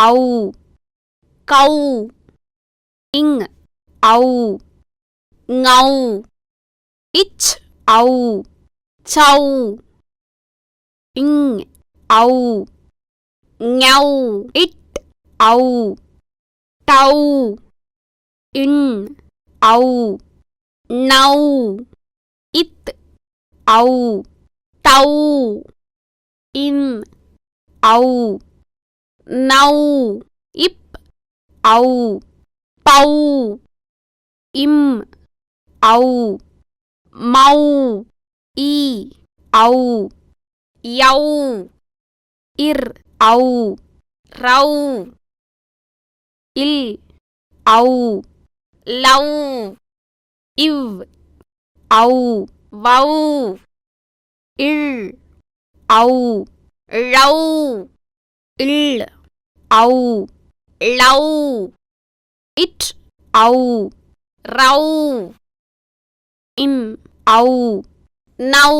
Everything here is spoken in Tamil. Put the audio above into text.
ஔ கௌ இங் ஔ ஞௌ இச் ஔ சௌ இங் ஔ ஞௌ இட் ஔ டௌ இன் ஔ நௌ இத் ஔ தௌ இன் ஔ நௌ இப் ஔ பௌ இம் ஔ மௌ இ ஔ யௌ இர் ஔ ரௌ இல் ஔ லௌ இவ் ஔ வௌ இள் ஔ ழௌ இள் ஔ ளௌ இட் ஔ ரௌ இன் ஔ நௌ